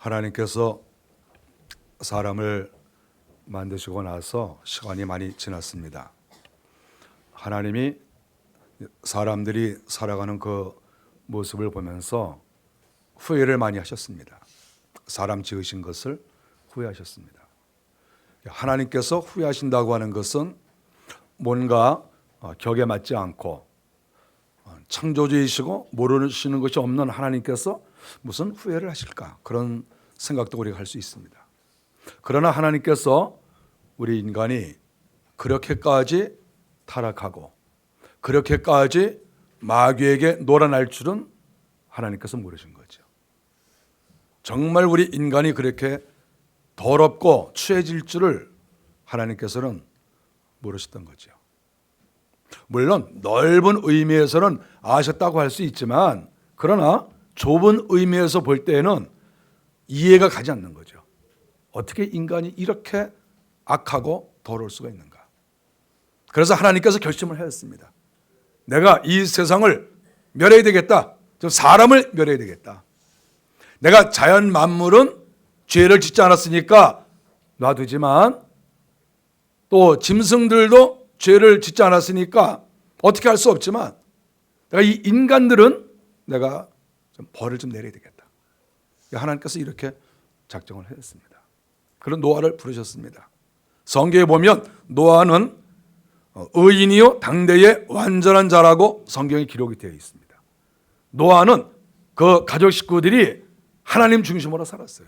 하나님께서 사람을 만드시고 나서 시간이 많이 지났습니다. 하나님이 사람들이 살아가는 그 모습을 보면서 후회를 많이 하셨습니다. 사람 지으신 것을 후회하셨습니다. 하나님께서 후회하신다고 하는 것은 뭔가 격에 맞지 않고 창조주이시고 모르시는 것이 없는 하나님께서 무슨 후회를 하실까, 그런 생각도 우리가 할 수 있습니다. 그러나 하나님께서 우리 인간이 그렇게까지 타락하고 그렇게까지 마귀에게 놀아날 줄은 하나님께서 모르신 거죠. 정말 우리 인간이 그렇게 더럽고 추해질 줄을 하나님께서는 모르셨던 거죠. 물론 넓은 의미에서는 아셨다고 할 수 있지만, 그러나 좁은 의미에서 볼 때에는 이해가 가지 않는 거죠. 어떻게 인간이 이렇게 악하고 더러울 수가 있는가. 그래서 하나님께서 결심을 하였습니다. 내가 이 세상을 멸해야 되겠다. 사람을 멸해야 되겠다. 내가 자연 만물은 죄를 짓지 않았으니까 놔두지만, 또 짐승들도 죄를 짓지 않았으니까 어떻게 할 수 없지만, 내가 이 인간들은 내가 좀 벌을 좀 내려야 되겠다. 하나님께서 이렇게 작정을 했습니다. 그런 노아를 부르셨습니다. 성경에 보면 노아는 의인이요 당대의 완전한 자라고 성경에 기록이 되어 있습니다. 노아는 그 가족 식구들이 하나님 중심으로 살았어요.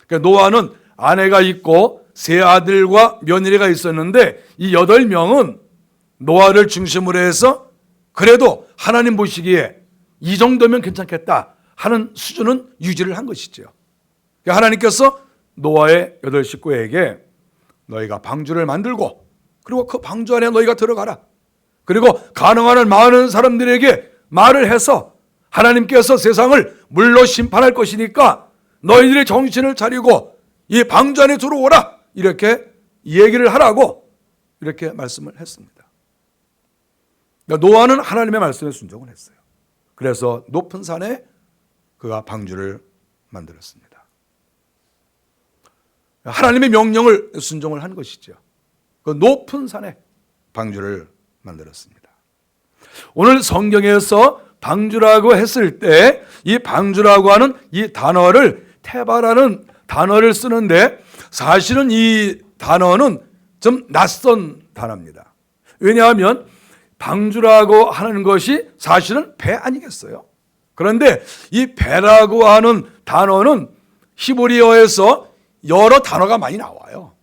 그러니까 노아는 아내가 있고 세 아들과 며느리가 있었는데, 이 8명은 노아를 중심으로 해서 그래도 하나님 보시기에 이 정도면 괜찮겠다 하는 수준은 유지를 한 것이죠. 그러니까 하나님께서 노아의 8 식구에게 너희가 방주를 만들고, 그리고 그 방주 안에 너희가 들어가라. 그리고 가능한 한 많은 사람들에게 말을 해서 하나님께서 세상을 물로 심판할 것이니까 너희들이 정신을 차리고 이 방주 안에 들어오라. 이렇게 얘기를 하라고 이렇게 말씀을 했습니다. 노아는 하나님의 말씀에 순종을 했어요. 그래서 높은 산에 그가 방주를 만들었습니다. 하나님의 명령을 순종을 한 것이죠. 그 높은 산에 방주를 만들었습니다. 오늘 성경에서 방주라고 했을 때 이 방주라고 하는 이 단어를, 테바라는 단어를 쓰는데, 사실은 이 단어는 좀 낯선 단어입니다. 왜냐하면 방주라고 하는 것이 사실은 배 아니겠어요? 그런데 이 배라고 하는 단어는 히브리어에서 여러 단어가 많이 나와요.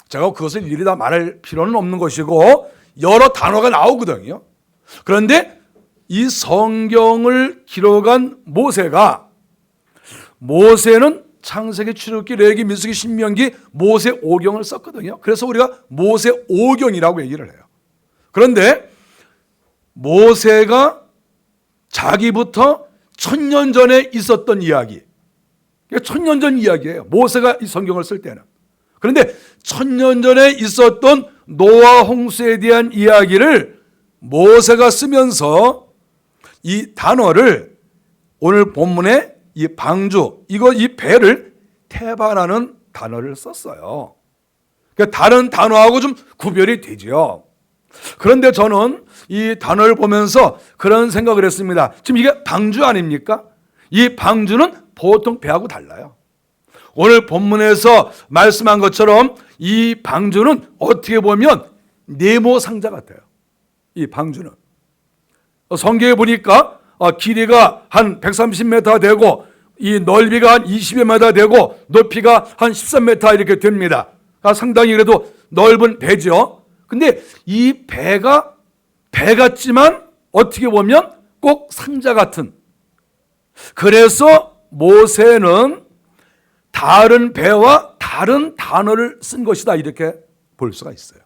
제가 그것을 일일이 다 말할 필요는 없는 것이고 여러 단어가 나오거든요. 그런데 이 성경을 기록한 모세는 창세기, 출애굽기, 레위기, 민수기, 신명기, 모세오경을 썼거든요. 그래서 우리가 모세오경이라고 얘기를 해요. 그런데 모세가 자기부터 1000년 전에 있었던 이야기, 1000년 전 이야기예요. 모세가 이 성경을 쓸 때는. 그런데 1000년 전에 있었던 노아 홍수에 대한 이야기를 모세가 쓰면서 이 단어를, 오늘 본문에 이 방주, 이 배를 테바라는 단어를 썼어요. 그러니까 다른 단어하고 좀 구별이 되죠. 그런데 저는 이 단어를 보면서 그런 생각을 했습니다. 지금 이게 방주 아닙니까? 이 방주는 보통 배하고 달라요. 오늘 본문에서 말씀한 것처럼 이 방주는 어떻게 보면 네모 상자 같아요. 이 방주는 성경에 보니까 길이가 한 130m 되고, 이 넓이가 한 20m 되고, 높이가 한 13m 이렇게 됩니다. 상당히 그래도 넓은 배죠. 근데 이 배가 배 같지만 어떻게 보면 꼭 상자 같은, 그래서 모세는 다른 배와 다른 단어를 쓴 것이다, 이렇게 볼 수가 있어요.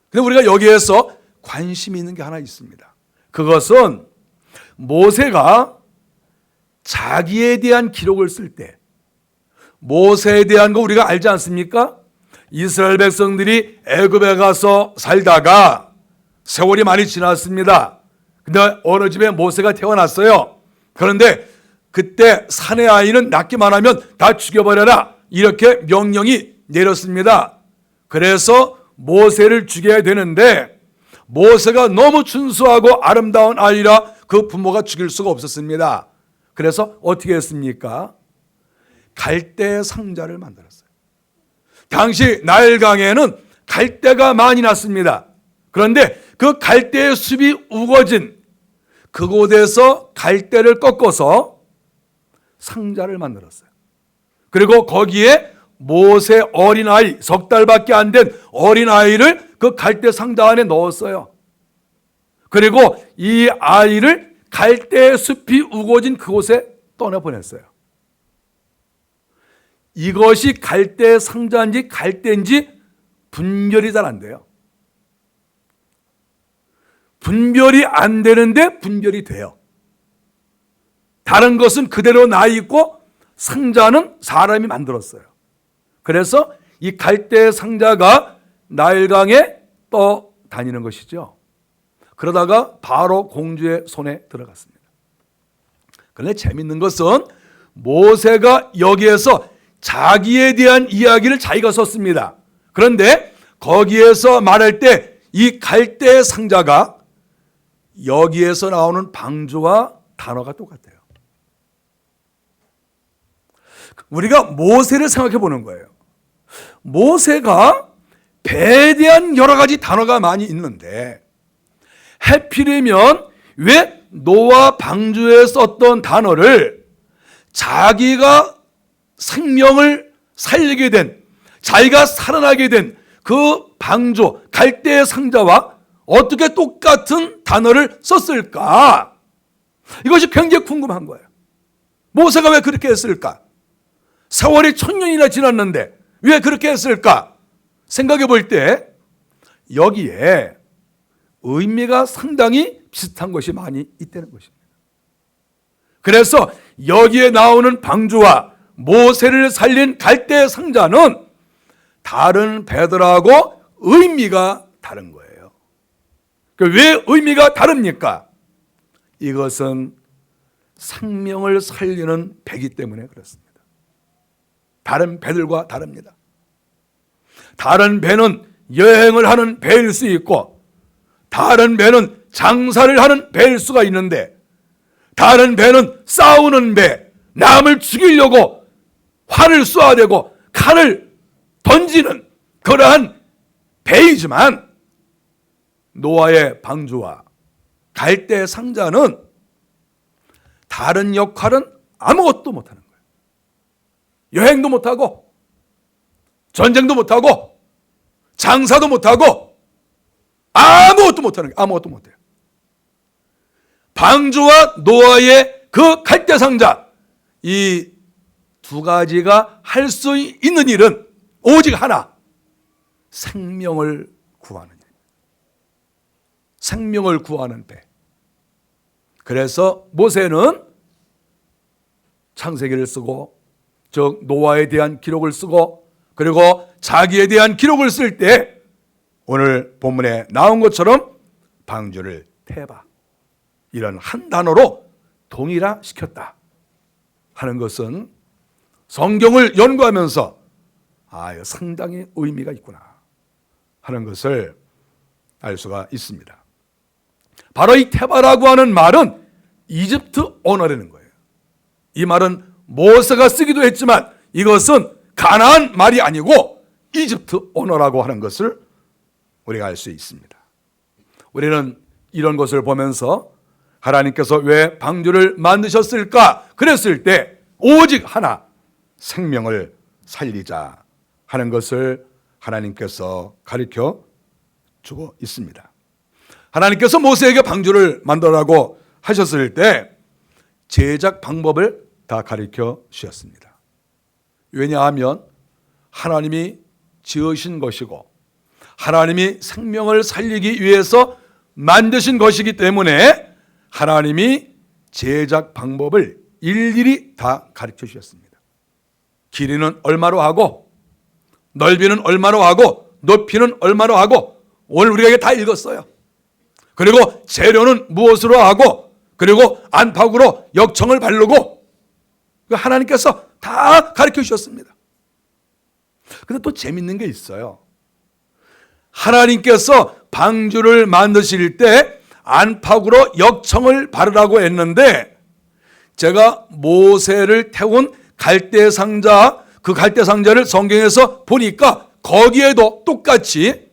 근데 우리가 여기에서 관심이 있는 게 하나 있습니다. 그것은 모세가 자기에 대한 기록을 쓸 때, 모세에 대한 거 우리가 알지 않습니까? 이스라엘 백성들이 애굽에 가서 살다가 세월이 많이 지났습니다. 근데 어느 집에 모세가 태어났어요. 그런데 그때 사내 아이는 낳기만 하면 다 죽여버려라, 이렇게 명령이 내렸습니다. 그래서 모세를 죽여야 되는데 모세가 너무 준수하고 아름다운 아이라 그 부모가 죽일 수가 없었습니다. 그래서 어떻게 했습니까? 갈대 상자를 만들었어요. 당시 나일강에는 갈대가 많이 났습니다. 그런데 그 갈대의 숲이 우거진 그곳에서 갈대를 꺾어서 상자를 만들었어요. 그리고 거기에 모세 어린아이, 3달밖에 안 된 어린아이를 그 갈대 상자 안에 넣었어요. 그리고 이 아이를 갈대의 숲이 우거진 그곳에 떠나보냈어요. 이것이 갈대 상자인지 갈대인지 분별이 잘 안 돼요. 분별이 안 되는데 분별이 돼요. 다른 것은 그대로 나 있고 상자는 사람이 만들었어요. 그래서 이 갈대 상자가 나일강에 떠다니는 것이죠. 그러다가 바로 공주의 손에 들어갔습니다. 그런데 재밌는 것은 모세가 여기에서 자기에 대한 이야기를 자기가 썼습니다. 그런데 거기에서 말할 때 이 갈대 상자가 여기에서 나오는 방주와 단어가 똑같아요. 우리가 모세를 생각해 보는 거예요. 모세가 배에 대한 여러 가지 단어가 많이 있는데 해필이면 왜 노아 방주에 썼던 단어를 자기가 생명을 살리게 된, 자기가 살아나게 된 그 방주, 갈대 상자와 어떻게 똑같은 단어를 썼을까? 이것이 굉장히 궁금한 거예요. 모세가 왜 그렇게 했을까? 세월이 1000년이나 지났는데 왜 그렇게 했을까? 생각해 볼 때 여기에 의미가 상당히 비슷한 것이 많이 있다는 것입니다. 그래서 여기에 나오는 방주와 모세를 살린 갈대 상자는 다른 배들하고 의미가 다른 거예요. 왜 의미가 다릅니까? 이것은 생명을 살리는 배이기 때문에 그렇습니다. 다른 배들과 다릅니다. 다른 배는 여행을 하는 배일 수 있고 다른 배는 장사를 하는 배일 수가 있는데 다른 배는 싸우는 배, 남을 죽이려고 활을 쏘아대고 칼을 던지는 그러한 배이지만 노아의 방주와 갈대 상자는 다른 역할은 아무것도 못하는 거예요. 여행도 못하고 전쟁도 못하고 장사도 못하고 아무것도 못하는 거예요. 아무것도 못해요. 방주와 노아의 그 갈대 상자, 이 두 가지가 할 수 있는 일은 오직 하나, 생명을 구하는 일. 생명을 구하는 배. 그래서 모세는 창세기를 쓰고 즉 노아에 대한 기록을 쓰고 그리고 자기에 대한 기록을 쓸 때 오늘 본문에 나온 것처럼 방주를 태바, 이런 한 단어로 동일화시켰다 하는 것은 성경을 연구하면서 상당히 의미가 있구나 하는 것을 알 수가 있습니다. 바로 이 테바라고 하는 말은 이집트 언어라는 거예요. 이 말은 모세가 쓰기도 했지만 이것은 가나안 말이 아니고 이집트 언어라고 하는 것을 우리가 알 수 있습니다. 우리는 이런 것을 보면서 하나님께서 왜 방주를 만드셨을까? 그랬을 때 오직 하나, 생명을 살리자 하는 것을 하나님께서 가르쳐 주고 있습니다. 하나님께서 모세에게 방주를 만들라고 하셨을 때 제작 방법을 다 가르쳐 주셨습니다. 왜냐하면 하나님이 지으신 것이고 하나님이 생명을 살리기 위해서 만드신 것이기 때문에 하나님이 제작 방법을 일일이 다 가르쳐 주셨습니다. 길이는 얼마로 하고 넓이는 얼마로 하고 높이는 얼마로 하고 오늘 우리가 다 읽었어요. 그리고 재료는 무엇으로 하고 그리고 안팎으로 역청을 바르고 하나님께서 다 가르쳐 주셨습니다. 근데 또 재밌는 게 있어요. 하나님께서 방주를 만드실 때 안팎으로 역청을 바르라고 했는데, 제가 모세를 태운 갈대상자, 그 갈대상자를 성경에서 보니까 거기에도 똑같이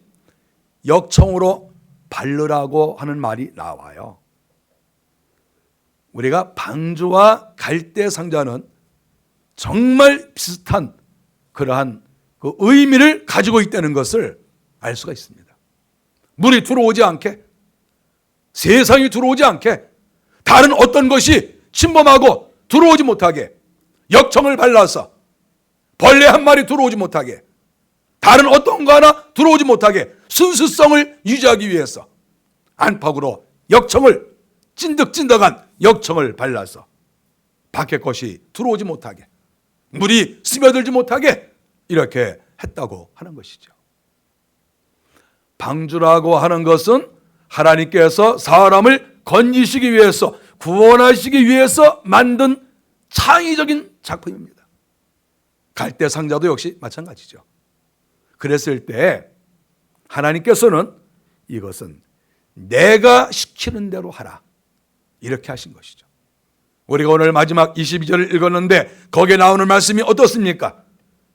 역청으로 바르라고 하는 말이 나와요. 우리가 방주와 갈대상자는 정말 비슷한 그러한 그 의미를 가지고 있다는 것을 알 수가 있습니다. 물이 들어오지 않게, 세상이 들어오지 않게, 다른 어떤 것이 침범하고 들어오지 못하게 역청을 발라서 벌레 한 마리 들어오지 못하게, 다른 어떤 거 하나 들어오지 못하게 순수성을 유지하기 위해서 안팎으로 역청을, 찐득찐득한 역청을 발라서 밖에 것이 들어오지 못하게, 물이 스며들지 못하게 이렇게 했다고 하는 것이죠. 방주라고 하는 것은 하나님께서 사람을 건지시기 위해서, 구원하시기 위해서 만든 창의적인 작품입니다. 갈대상자도 역시 마찬가지죠. 그랬을 때 하나님께서는 이것은 내가 시키는 대로 하라, 이렇게 하신 것이죠. 우리가 오늘 마지막 22절을 읽었는데 거기에 나오는 말씀이 어떻습니까?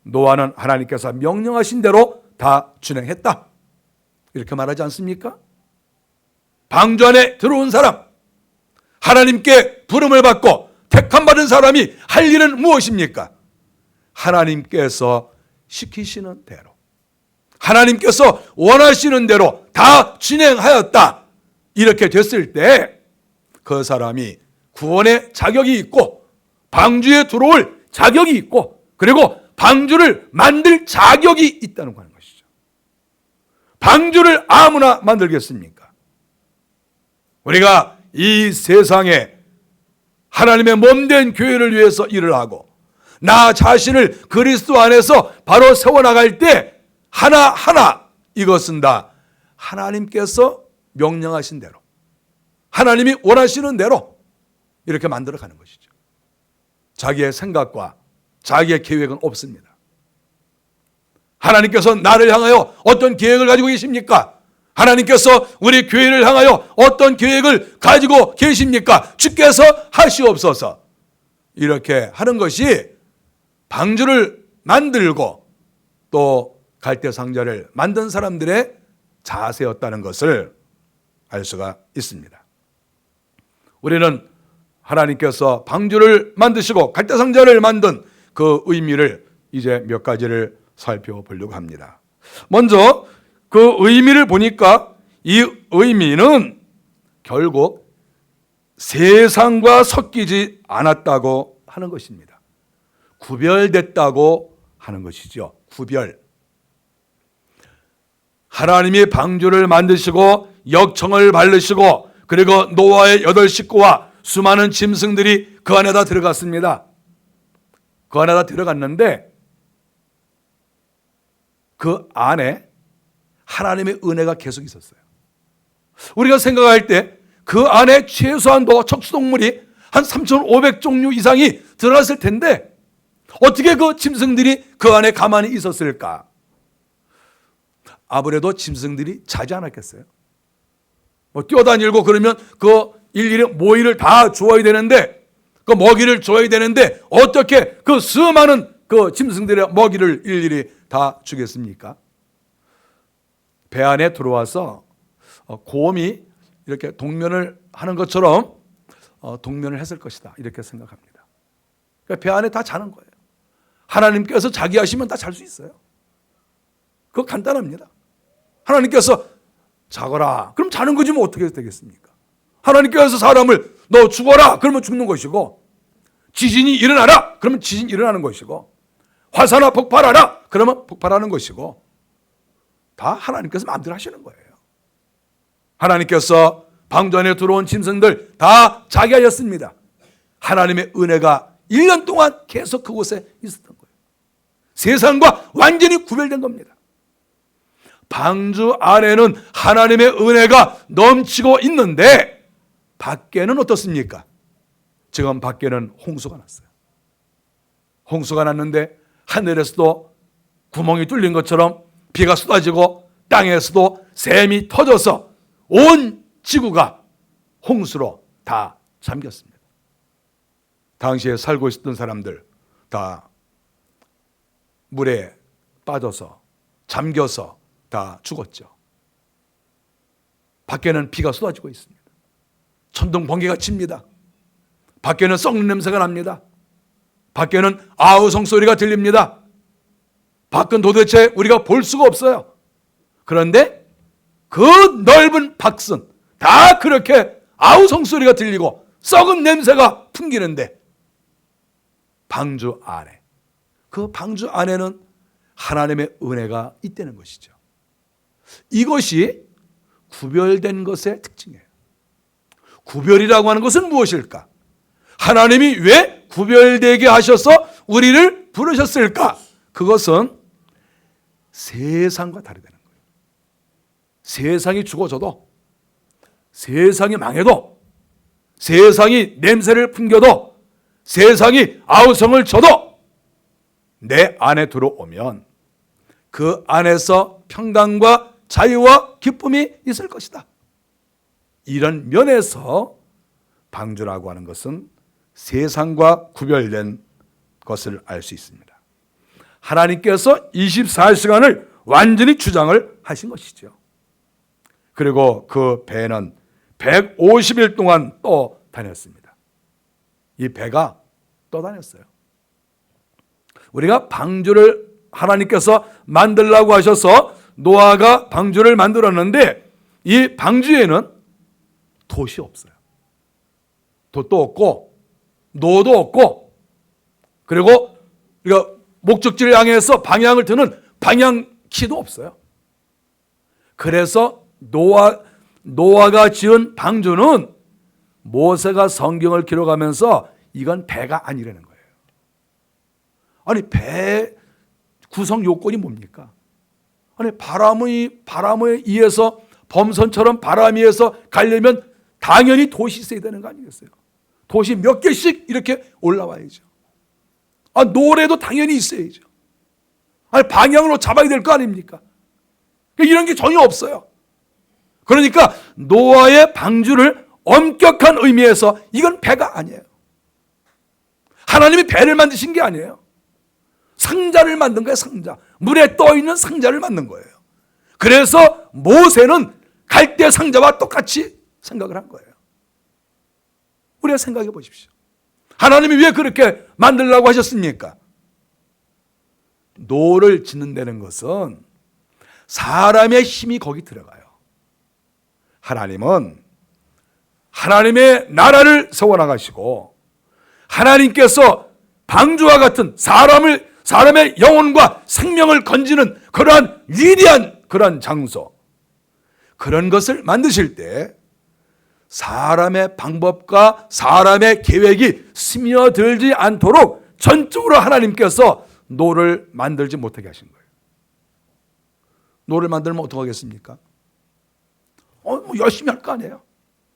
노아는 하나님께서 명령하신 대로 다 준행했다, 이렇게 말하지 않습니까? 방주 안에 들어온 사람, 하나님께 부름을 받고 택함받은 사람이 할 일은 무엇입니까? 하나님께서 시키시는 대로, 하나님께서 원하시는 대로 다 진행하였다, 이렇게 됐을 때 그 사람이 구원의 자격이 있고 방주에 들어올 자격이 있고, 그리고 방주를 만들 자격이 있다는 거 하는 것이죠. 방주를 아무나 만들겠습니까? 우리가 이 세상에 하나님의 몸된 교회를 위해서 일을 하고 나 자신을 그리스도 안에서 바로 세워나갈 때 하나하나 이것은 다 하나님께서 명령하신 대로, 하나님이 원하시는 대로 이렇게 만들어가는 것이죠. 자기의 생각과 자기의 계획은 없습니다. 하나님께서 나를 향하여 어떤 계획을 가지고 계십니까? 하나님께서 우리 교회를 향하여 어떤 계획을 가지고 계십니까? 주께서 하시옵소서, 이렇게 하는 것이 방주를 만들고 또 갈대상자를 만든 사람들의 자세였다는 것을 알 수가 있습니다. 우리는 하나님께서 방주를 만드시고 갈대상자를 만든 그 의미를 이제 몇 가지를 살펴보려고 합니다. 먼저 그 의미를 보니까 이 의미는 결국 세상과 섞이지 않았다고 하는 것입니다. 구별됐다고 하는 것이죠. 구별. 하나님이 방주를 만드시고 역청을 바르시고 그리고 노아의 8 식구와 수많은 짐승들이 그 안에다 들어갔습니다. 그 안에다 들어갔는데 그 안에 하나님의 은혜가 계속 있었어요. 우리가 생각할 때 그 안에 최소한도 척수동물이 한 3,500종류 이상이 들어갔을 텐데 어떻게 그 짐승들이 그 안에 가만히 있었을까? 아무래도 짐승들이 자지 않았겠어요? 뭐 뛰어다니고 그러면 그 일일이 모이를 다 주어야 되는데, 그 먹이를 줘야 되는데 어떻게 그 수많은 그 짐승들의 먹이를 일일이 다 주겠습니까? 배 안에 들어와서 곰이 이렇게 동면을 하는 것처럼 동면을 했을 것이다, 이렇게 생각합니다. 그러니까 배 안에 다 자는 거예요. 하나님께서 자기 하시면 다 잘 수 있어요. 그거 간단합니다. 하나님께서 자거라, 그럼 자는 거지 뭐 어떻게 되겠습니까? 하나님께서 사람을 너 죽어라, 그러면 죽는 것이고, 지진이 일어나라, 그러면 지진이 일어나는 것이고, 화산화 폭발하라, 그러면 폭발하는 것이고, 다 하나님께서 마음대로 하시는 거예요. 하나님께서 방주 안에 들어온 짐승들 다 자기 하였습니다. 하나님의 은혜가 1년 동안 계속 그곳에 있었던 거예요. 세상과 완전히 구별된 겁니다. 방주 안에는 하나님의 은혜가 넘치고 있는데 밖에는 어떻습니까? 지금 밖에는 홍수가 났어요. 홍수가 났는데 하늘에서도 구멍이 뚫린 것처럼 비가 쏟아지고 땅에서도 샘이 터져서 온 지구가 홍수로 다 잠겼습니다. 당시에 살고 있었던 사람들 다 물에 빠져서 잠겨서 다 죽었죠. 밖에는 비가 쏟아지고 있습니다. 천둥 번개가 칩니다. 밖에는 썩는 냄새가 납니다. 밖에는 아우성 소리가 들립니다. 밖은 도대체 우리가 볼 수가 없어요. 그런데 그 넓은 밖은 다 그렇게 아우성 소리가 들리고 썩은 냄새가 풍기는데 방주 안에, 그 방주 안에는 하나님의 은혜가 있다는 것이죠. 이것이 구별된 것의 특징이에요. 구별이라고 하는 것은 무엇일까? 하나님이 왜 구별되게 하셔서 우리를 부르셨을까? 그것은 세상과 다르다는 거예요. 세상이 죽어져도, 세상이 망해도, 세상이 냄새를 풍겨도, 세상이 아우성을 쳐도 내 안에 들어오면 그 안에서 평강과 자유와 기쁨이 있을 것이다. 이런 면에서 방주라고 하는 것은 세상과 구별된 것을 알 수 있습니다. 하나님께서 24시간을 완전히 주장을 하신 것이죠. 그리고 그 배는 150일 동안 또 다녔습니다. 이 배가 또 다녔어요. 우리가 방주를 하나님께서 만들라고 하셔서 노아가 방주를 만들었는데 이 방주에는 돛이 없어요. 돛도 없고 노도 없고, 그리고 우리가 목적지를 향해서 방향을 드는 방향키도 없어요. 그래서 노아가 지은 방주는 모세가 성경을 기록하면서 이건 배가 아니라는 거예요. 아니, 배 구성 요건이 뭡니까? 아니, 바람에 의해서, 범선처럼 바람에 의해서 가려면 당연히 돛이 있어야 되는 거 아니겠어요? 돛이 몇 개씩 이렇게 올라와야죠. 노래도 당연히 있어야죠. 아니, 방향으로 잡아야 될 거 아닙니까? 이런 게 전혀 없어요. 그러니까 노아의 방주를 엄격한 의미에서 이건 배가 아니에요. 하나님이 배를 만드신 게 아니에요. 상자를 만든 거예요, 상자. 물에 떠 있는 상자를 만든 거예요. 그래서 모세는 갈대 상자와 똑같이 생각을 한 거예요. 우리가 생각해 보십시오. 하나님이 왜 그렇게 만들라고 하셨습니까? 노를 짓는다는 것은 사람의 힘이 거기 들어가요. 하나님은 하나님의 나라를 세워나가시고 하나님께서 방주와 같은 사람의 영혼과 생명을 건지는 그러한 위대한 그러한 장소, 그런 것을 만드실 때 사람의 방법과 사람의 계획이 스며들지 않도록 전적으로 하나님께서 노를 만들지 못하게 하신 거예요. 노를 만들면 어떻게 하겠습니까? 열심히 할 거 아니에요.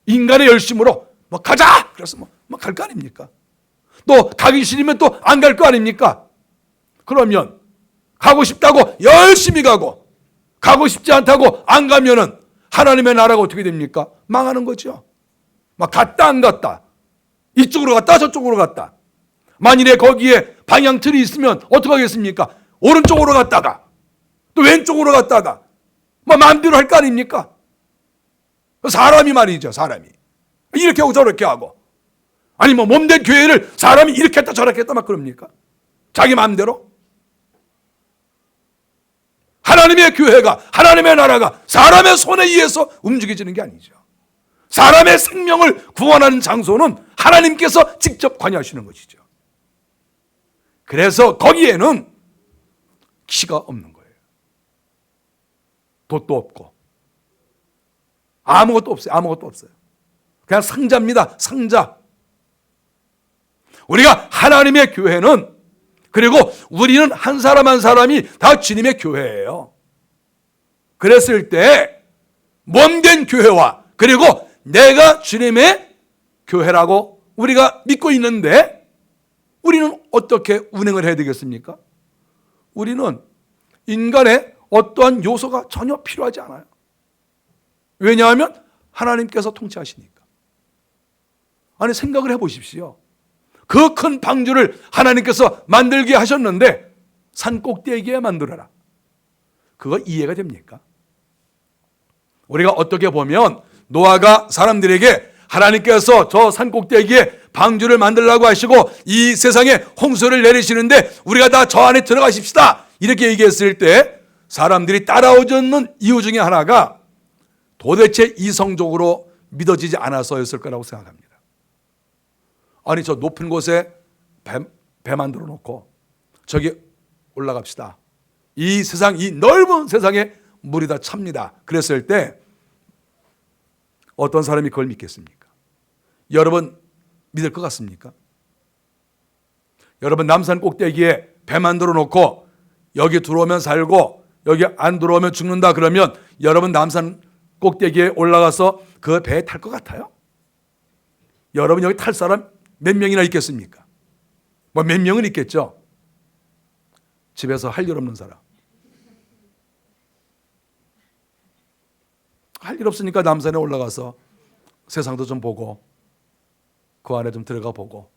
인간의 열심으로 가자! 그래서 갈 거 아닙니까? 또 가기 싫으면 또 안 갈 거 아닙니까? 그러면 가고 싶다고 열심히 가고 싶지 않다고 안 가면은 하나님의 나라가 어떻게 됩니까? 망하는 거죠. 갔다 안 갔다, 이쪽으로 갔다 저쪽으로 갔다. 만일에 거기에 방향틀이 있으면 어떻게 하겠습니까? 오른쪽으로 갔다가 또 왼쪽으로 갔다가 마음대로 할 거 아닙니까? 사람이 말이죠. 사람이 이렇게 하고 저렇게 하고, 아니 몸된 교회를 사람이 이렇게 했다 저렇게 했다 그럽니까? 자기 마음대로? 하나님의 교회가, 하나님의 나라가 사람의 손에 의해서 움직여지는 게 아니죠. 사람의 생명을 구원하는 장소는 하나님께서 직접 관여하시는 것이죠. 그래서 거기에는 키가 없는 거예요. 돛도 없고 아무것도 없어요. 아무것도 없어요. 그냥 상자입니다. 상자. 우리가 하나님의 교회는, 그리고 우리는 한 사람 한 사람이 다 주님의 교회예요. 그랬을 때 몸된 교회와, 그리고 내가 주님의 교회라고 우리가 믿고 있는데 우리는 어떻게 운행을 해야 되겠습니까? 우리는 인간의 어떠한 요소가 전혀 필요하지 않아요. 왜냐하면 하나님께서 통치하시니까. 아니, 생각을 해보십시오. 그 큰 방주를 하나님께서 만들게 하셨는데 산 꼭대기에 만들어라. 그거 이해가 됩니까? 우리가 어떻게 보면 노아가 사람들에게 하나님께서 저 산 꼭대기에 방주를 만들라고 하시고 이 세상에 홍수를 내리시는데 우리가 다 저 안에 들어가십시다, 이렇게 얘기했을 때 사람들이 따라오는 이유 중에 하나가 도대체 이성적으로 믿어지지 않아서였을 거라고 생각합니다. 아니, 저 높은 곳에 배 만들어 놓고 저기 올라갑시다. 이 세상, 이 넓은 세상에 물이 다 찹니다. 그랬을 때 어떤 사람이 그걸 믿겠습니까? 여러분 믿을 것 같습니까? 여러분 남산 꼭대기에 배 만들어 놓고 여기 들어오면 살고 여기 안 들어오면 죽는다 그러면 여러분 남산 꼭대기에 올라가서 그 배에 탈 것 같아요? 여러분 여기 탈 사람 몇 명이나 있겠습니까? 뭐 몇 명은 있겠죠? 집에서 할 일 없는 사람. 할 일 없으니까 남산에 올라가서 세상도 좀 보고 그 안에 좀 들어가 보고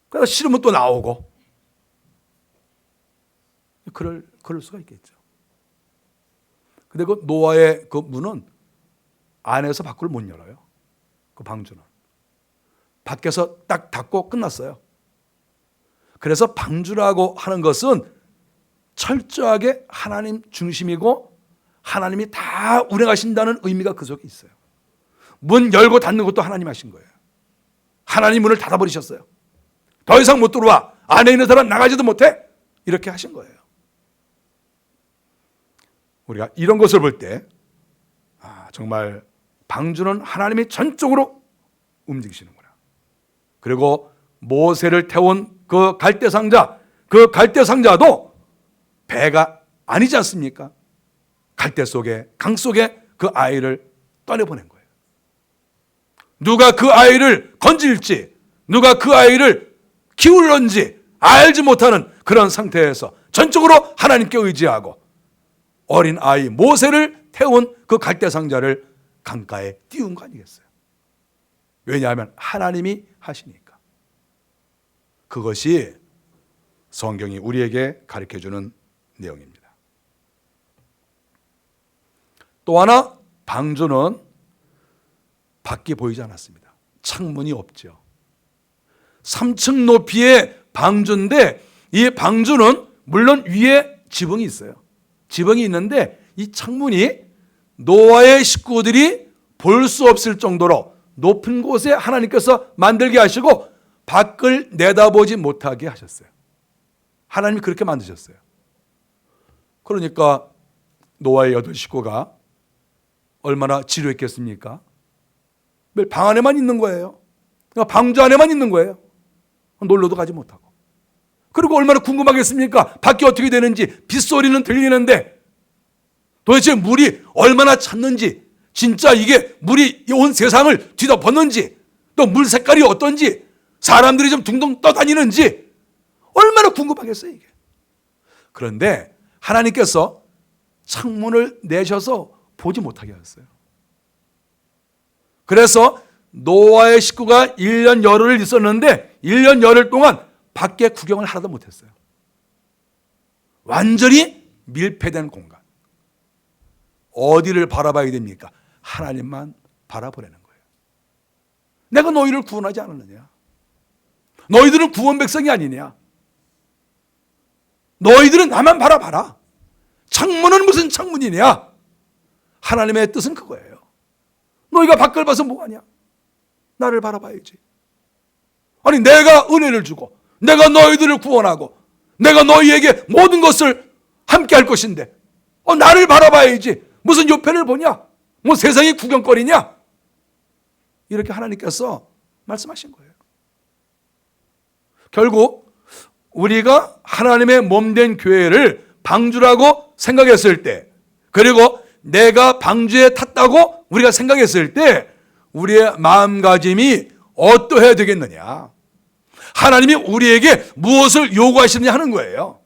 그러다 싫으면 또 나오고 그럴 수가 있겠죠. 근데 그 노아의 그 문은 안에서 밖을 못 열어요. 그 방주는. 밖에서 딱 닫고 끝났어요. 그래서 방주라고 하는 것은 철저하게 하나님 중심이고 하나님이 다 운행하신다는 의미가 그 속에 있어요. 문 열고 닫는 것도 하나님 하신 거예요. 하나님 문을 닫아버리셨어요. 더 이상 못 들어와. 안에 있는 사람 나가지도 못해. 이렇게 하신 거예요. 우리가 이런 것을 볼 때 정말 방주는 하나님이 전적으로 움직이시는구나. 그리고 모세를 태운 그 갈대상자, 그 갈대상자도 배가 아니지 않습니까? 갈대 속에, 강 속에 그 아이를 떠내보낸 거예요. 누가 그 아이를 건질지, 누가 그 아이를 키울는지 알지 못하는 그런 상태에서 전적으로 하나님께 의지하고 어린 아이 모세를 태운 그 갈대상자를 강가에 띄운 거 아니겠어요? 왜냐하면 하나님이 하시니까. 그것이 성경이 우리에게 가르쳐주는 내용입니다. 또 하나, 방주는 밖이 보이지 않았습니다. 창문이 없죠. 3층 높이의 방주인데 이 방주는 물론 위에 지붕이 있어요. 지붕이 있는데 이 창문이 노아의 식구들이 볼 수 없을 정도로 높은 곳에 하나님께서 만들게 하시고 밖을 내다보지 못하게 하셨어요. 하나님이 그렇게 만드셨어요. 그러니까 노아의 8 식구가 얼마나 지루했겠습니까? 매일 방 안에만 있는 거예요. 방주 안에만 있는 거예요. 놀러도 가지 못하고. 그리고 얼마나 궁금하겠습니까? 밖이 어떻게 되는지. 빗소리는 들리는데 도대체 물이 얼마나 찼는지, 진짜 이게 물이 온 세상을 뒤덮었는지, 또 물 색깔이 어떤지, 사람들이 좀 둥둥 떠다니는지 얼마나 궁금하겠어요 이게. 그런데 하나님께서 창문을 내셔서 보지 못하게 하셨어요. 그래서 노아의 식구가 1년 열흘을 있었는데 1년 열흘 동안 밖에 구경을 하나도 못했어요. 완전히 밀폐된 공간. 어디를 바라봐야 됩니까? 하나님만 바라보라는 거예요. 내가 너희를 구원하지 않았느냐? 너희들은 구원 백성이 아니냐? 너희들은 나만 바라봐라. 창문은 무슨 창문이냐? 하나님의 뜻은 그거예요. 너희가 밖을 봐서 뭐하냐? 나를 바라봐야지. 아니, 내가 은혜를 주고 내가 너희들을 구원하고 내가 너희에게 모든 것을 함께 할 것인데 나를 바라봐야지. 무슨 요편을 보냐? 뭐 세상이 구경거리냐? 이렇게 하나님께서 말씀하신 거예요. 결국 우리가 하나님의 몸된 교회를 방주라고 생각했을 때, 그리고 내가 방주에 탔다고 우리가 생각했을 때 우리의 마음가짐이 어떠해야 되겠느냐? 하나님이 우리에게 무엇을 요구하시느냐 하는 거예요.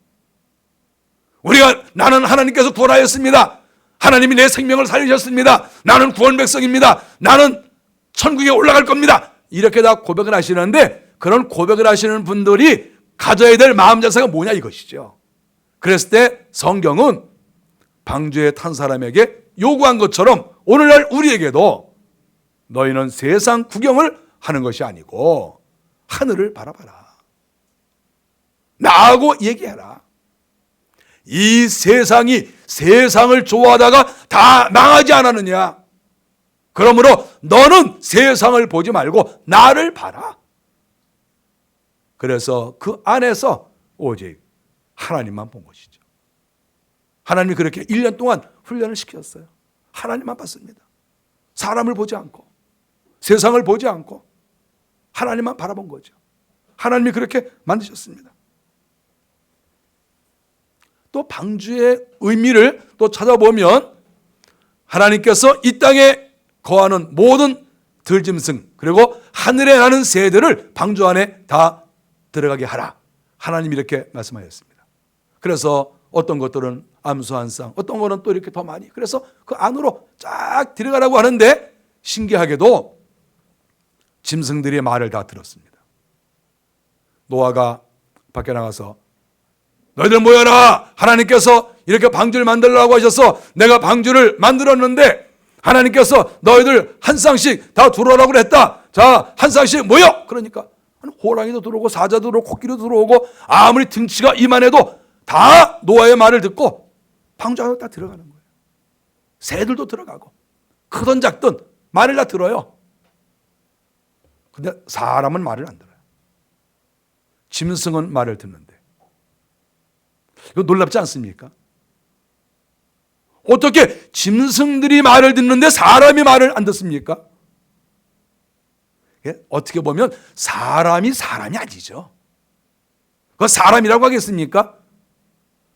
나는 하나님께서 구원하였습니다. 하나님이 내 생명을 살리셨습니다. 나는 구원 백성입니다. 나는 천국에 올라갈 겁니다. 이렇게 다 고백을 하시는데, 그런 고백을 하시는 분들이 가져야 될 마음 자세가 뭐냐 이것이죠. 그랬을 때 성경은 방주에 탄 사람에게 요구한 것처럼 오늘날 우리에게도 너희는 세상 구경을 하는 것이 아니고 하늘을 바라봐라. 나하고 얘기해라. 이 세상이 세상을 좋아하다가 다 망하지 않았느냐? 그러므로 너는 세상을 보지 말고 나를 봐라. 그래서 그 안에서 오직 하나님만 본 것이죠. 하나님이 그렇게 1년 동안 훈련을 시켰어요. 하나님만 봤습니다. 사람을 보지 않고 세상을 보지 않고 하나님만 바라본 거죠. 하나님이 그렇게 만드셨습니다. 또 방주의 의미를 또 찾아보면 하나님께서 이 땅에 거하는 모든 들짐승 그리고 하늘에 나는 새들을 방주 안에 다 들어가게 하라. 하나님이 이렇게 말씀하셨습니다. 그래서 어떤 것들은 암수 한 쌍, 어떤 거는 또 이렇게 더 많이. 그래서 그 안으로 쫙 들어가라고 하는데 신기하게도 짐승들이 말을 다 들었습니다. 노아가 밖에 나가서 너희들 모여라. 하나님께서 이렇게 방주를 만들라고 하셔서 내가 방주를 만들었는데 하나님께서 너희들 한 쌍씩 다 들어오라고 그랬다. 자, 한 쌍씩 모여. 그러니까 호랑이도 들어오고 사자도 들어오고 코끼리도 들어오고 아무리 등치가 이만해도 다 노아의 말을 듣고 방주 안으로 다 들어가는 거예요. 새들도 들어가고 크든 작든 말을 다 들어요. 근데 사람은 말을 안 들어요. 짐승은 말을 듣는데 이거 놀랍지 않습니까? 어떻게 짐승들이 말을 듣는데 사람이 말을 안 듣습니까? 어떻게 보면 사람이 아니죠. 그 사람이라고 하겠습니까?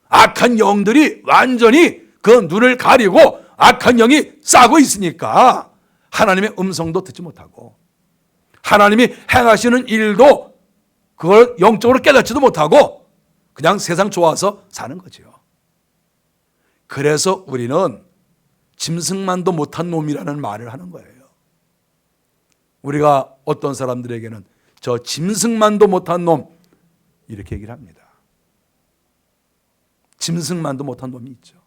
악한 영들이 완전히 그 눈을 가리고 악한 영이 싸고 있으니까 하나님의 음성도 듣지 못하고 하나님이 행하시는 일도 그걸 영적으로 깨닫지도 못하고 그냥 세상 좋아서 사는 거죠. 그래서 우리는 짐승만도 못한 놈이라는 말을 하는 거예요. 우리가 어떤 사람들에게는 저 짐승만도 못한 놈 이렇게 얘기를 합니다. 짐승만도 못한 놈이 있죠.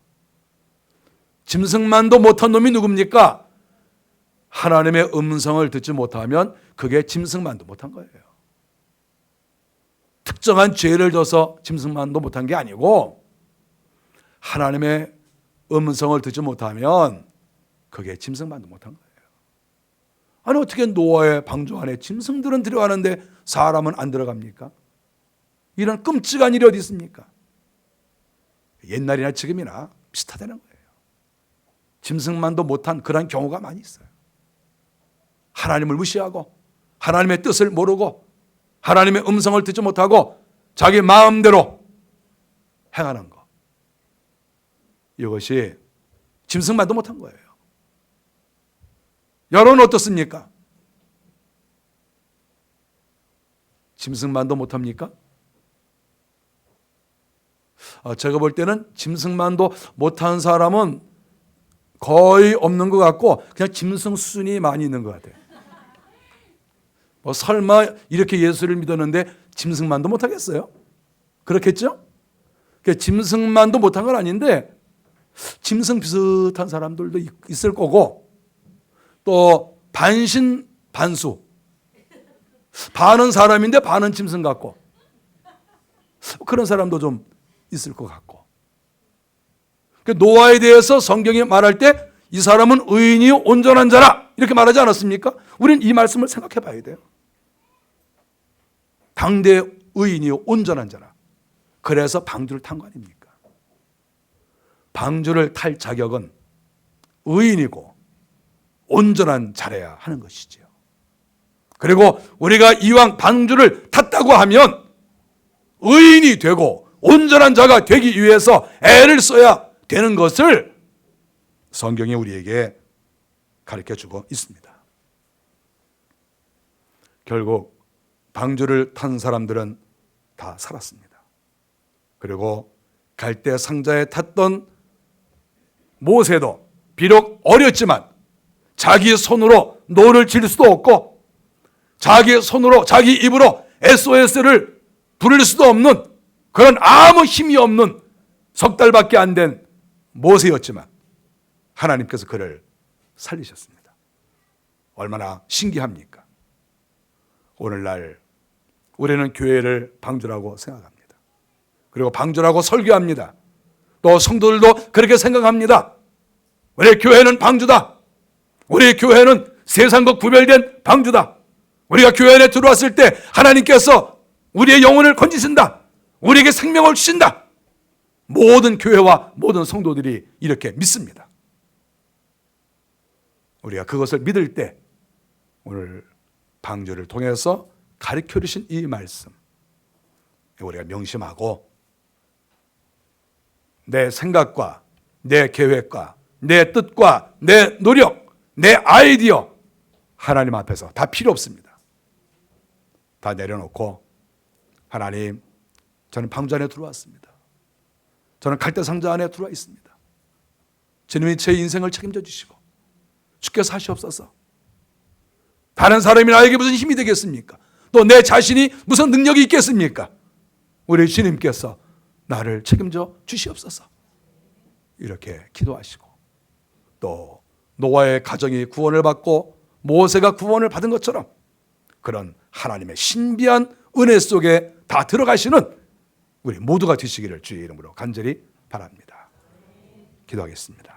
짐승만도 못한 놈이 누굽니까? 하나님의 음성을 듣지 못하면 그게 짐승만도 못한 거예요. 특정한 죄를 져서 짐승만도 못한 게 아니고 하나님의 음성을 듣지 못하면 그게 짐승만도 못한 거예요. 아니 어떻게 노아의 방주 안에 짐승들은 들어가는데 사람은 안 들어갑니까? 이런 끔찍한 일이 어디 있습니까? 옛날이나 지금이나 비슷하다는 거예요. 짐승만도 못한 그런 경우가 많이 있어요. 하나님을 무시하고 하나님의 뜻을 모르고 하나님의 음성을 듣지 못하고 자기 마음대로 행하는 것. 이것이 짐승만도 못한 거예요. 여러분은 어떻습니까? 짐승만도 못합니까? 제가 볼 때는 짐승만도 못한 사람은 거의 없는 것 같고 그냥 짐승 수준이 많이 있는 것 같아요. 설마 이렇게 예수를 믿었는데 짐승만도 못하겠어요? 그렇겠죠? 짐승만도 못한 건 아닌데 짐승 비슷한 사람들도 있을 거고 또 반신반수 반은 사람인데 반은 짐승 같고 그런 사람도 좀 있을 것 같고 노아에 대해서 성경이 말할 때 이 사람은 의인이요 온전한 자라 이렇게 말하지 않았습니까? 우리는 이 말씀을 생각해 봐야 돼요. 당대 의인이요 온전한 자라. 그래서 방주를 탄 거 아닙니까? 방주를 탈 자격은 의인이고 온전한 자라야 하는 것이지요. 그리고 우리가 이왕 방주를 탔다고 하면 의인이 되고 온전한 자가 되기 위해서 애를 써야 되는 것을 성경이 우리에게 가르쳐주고 있습니다. 결국 방주를 탄 사람들은 다 살았습니다. 그리고 갈대 상자에 탔던 모세도 비록 어렸지만 자기 손으로 노를 질 수도 없고 자기 손으로 자기 입으로 SOS를 부를 수도 없는 그런 아무 힘이 없는 석 달밖에 안 된 모세였지만 하나님께서 그를 살리셨습니다. 얼마나 신기합니까? 오늘날 우리는 교회를 방주라고 생각합니다. 그리고 방주라고 설교합니다. 또 성도들도 그렇게 생각합니다. 우리 교회는 방주다. 우리 교회는 세상과 구별된 방주다. 우리가 교회 안에 들어왔을 때 하나님께서 우리의 영혼을 건지신다. 우리에게 생명을 주신다. 모든 교회와 모든 성도들이 이렇게 믿습니다. 우리가 그것을 믿을 때 오늘 방주를 통해서 가르쳐 주신 이 말씀 우리가 명심하고 내 생각과 내 계획과 내 뜻과 내 노력, 내 아이디어 하나님 앞에서 다 필요 없습니다. 다 내려놓고 하나님, 저는 방주 안에 들어왔습니다. 저는 갈대상자 안에 들어와 있습니다. 주님이 제 인생을 책임져 주시고 주께서 하시옵소서. 다른 사람이 나에게 무슨 힘이 되겠습니까? 또 내 자신이 무슨 능력이 있겠습니까? 우리 주님께서 나를 책임져 주시옵소서. 이렇게 기도하시고 또 노아의 가정이 구원을 받고 모세가 구원을 받은 것처럼 그런 하나님의 신비한 은혜 속에 다 들어가시는 우리 모두가 되시기를 주의 이름으로 간절히 바랍니다. 기도하겠습니다.